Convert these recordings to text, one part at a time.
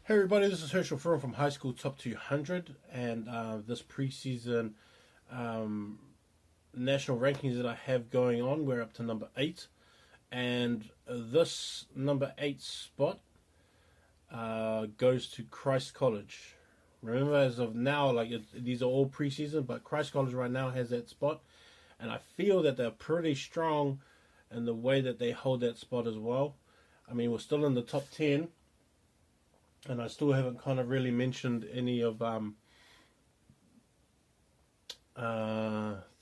Hey everybody, this is Herschel Furrow from High School Top 200, and this preseason um, national rankings that I have going on, we're up to number 8, and this number 8 spot goes to Christ College. Remember, as of now, these are all preseason, but Christ College right now has that spot, and I feel that they're pretty strong in the way that they hold that spot as well. I mean, we're still in the top 10. And I still haven't kind of really mentioned any of the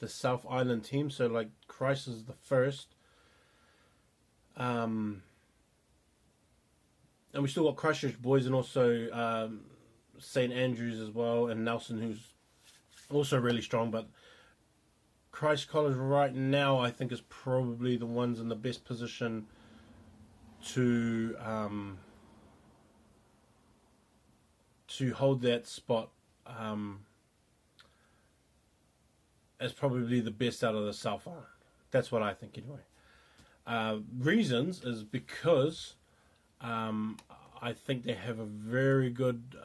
South Island team. So like Christ is the first. And we still got Christchurch boys and also St. Andrews as well, and Nelson, who's also really strong. But Christ College right now, I think, is probably the ones in the best position to hold that spot as probably the best out of the South Island. That's what I think anyway. Reasons is because I think they have a very good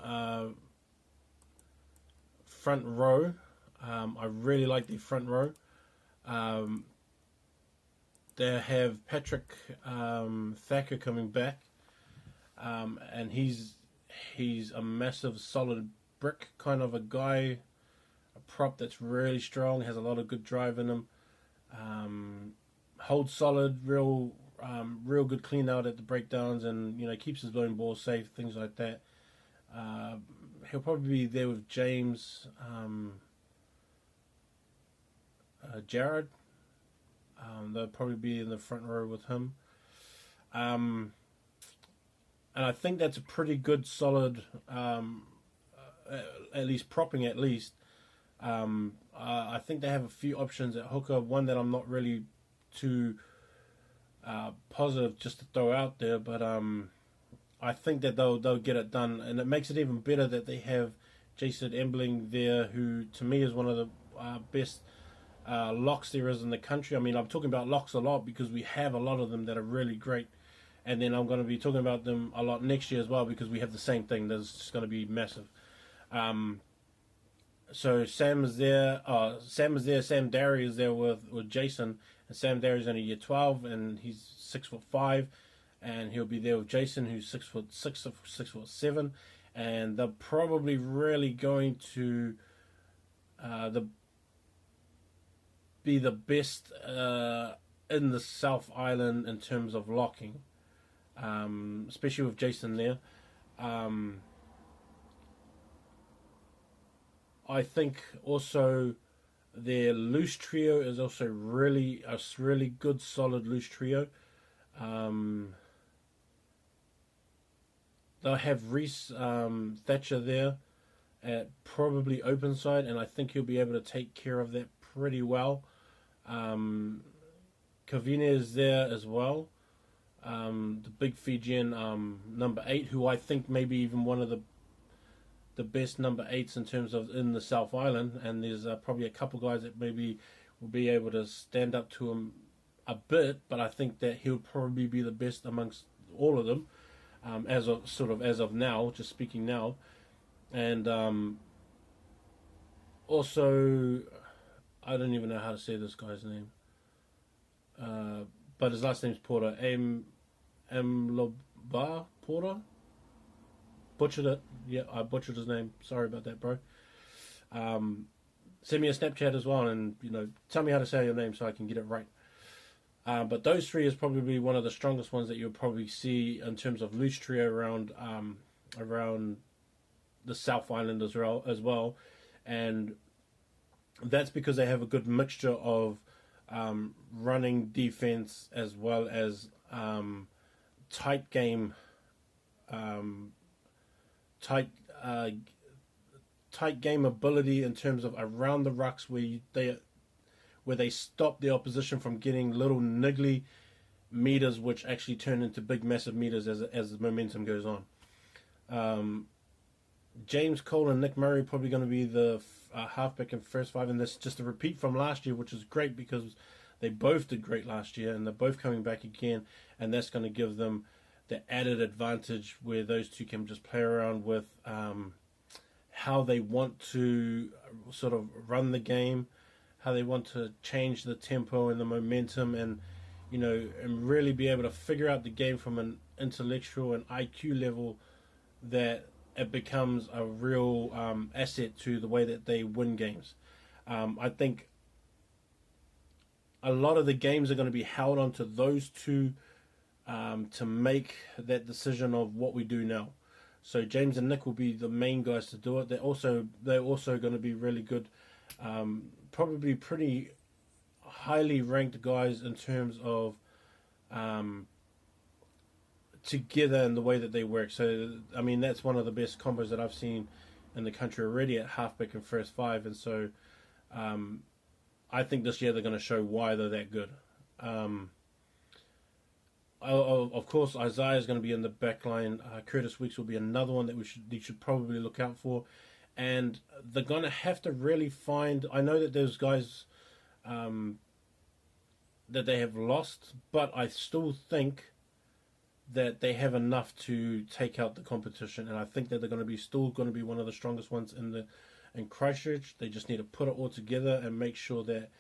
front row. I really like the front row. They have Patrick Thacker coming back, and he's a massive, solid brick kind of a guy, a prop that's really strong, has a lot of good drive in him, holds solid, real good clean out at the breakdowns, and keeps his own ball safe, things like that. He'll probably be there with James, Jared. They'll probably be in the front row with him. And I think that's a pretty good, solid, at least propping at least. I think they have a few options at hooker. One that I'm not really too positive just to throw out there, but I think that they'll get it done. And it makes it even better that they have Jason Embling there, who to me is one of the best locks there is in the country. I mean, I'm talking about locks a lot because we have a lot of them that are really great. And then I'm going to be talking about them a lot next year as well because we have the same thing. There's just going to be massive. So Sam is there. Sam Derry is there with Jason. And Sam Derry's only year 12 and he's 6'5", and he'll be there with Jason, who's 6'6" or 6'7", and they're probably really going to be the best in the South Island in terms of locking. Especially with Jason there. I think also their loose trio is also really good, solid loose trio. They'll have Reese Thatcher there at probably open side, and I think he'll be able to take care of that pretty well. Kavina is there as well. The big Fijian number 8, who I think maybe even one of the best number 8s in terms of in the South Island, and there's probably a couple guys that maybe will be able to stand up to him a bit, but I think that he'll probably be the best amongst all of them as of now, just speaking now. And also, I don't even know how to say this guy's name, but his last name's Porter. Mloba Porter? Butchered it. Yeah, I butchered his name. Sorry about that, bro. Send me a Snapchat as well and, tell me how to say your name so I can get it right. But those three is probably one of the strongest ones that you'll probably see in terms of loose trio around the South Island as well. And that's because they have a good mixture of running defense as well as tight game, tight game ability in terms of around the rucks where they stop the opposition from getting little niggly meters, which actually turn into big massive meters as the momentum goes on. James Cole and Nick Murray probably going to be the halfback and first five, and this just a repeat from last year, which is great because they both did great last year, and they're both coming back again, and that's going to give them the added advantage where those two can just play around with how they want to sort of run the game, how they want to change the tempo and the momentum, and and really be able to figure out the game from an intellectual and IQ level that it becomes a real asset to the way that they win games. I think a lot of the games are going to be held onto those two to make that decision of what we do now. So James and Nick will be the main guys to do it. They're also going to be really good, probably pretty highly ranked guys in terms of together and the way that they work. So I mean that's one of the best combos that I've seen in the country already at halfback and first five, and so I think this year they're going to show why they're that good. Of course, Isaiah is going to be in the back line. Curtis Weeks will be another one that you should probably look out for. And they're going to have to really find... I know that there's guys that they have lost, but I still think that they have enough to take out the competition. And I think that they're going to be one of the strongest ones in Christchurch. They just need to put it all together and make sure that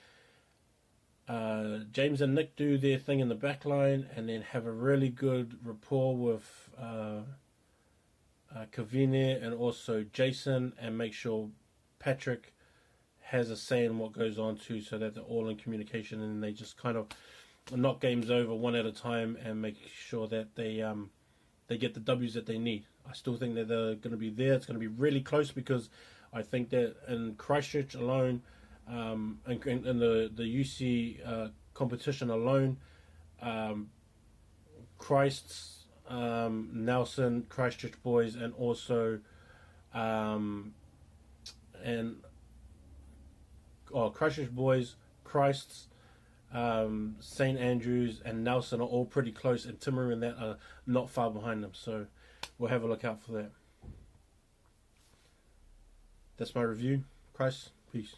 James and Nick do their thing in the back line, and then have a really good rapport with Kavine and also Jason, and make sure Patrick has a say in what goes on too, so that they're all in communication and they just kind of knock games over one at a time and make sure that they get the W's that they need. I still think that they're going to be there. It's going to be really close, because I think that in Christchurch alone, in the UC competition alone, Nelson, Christchurch boys, and also Christchurch boys, Christ's, St Andrews, and Nelson are all pretty close, and Timaru and that are not far behind them. So we'll have a look out for that. That's my review. Christ, peace.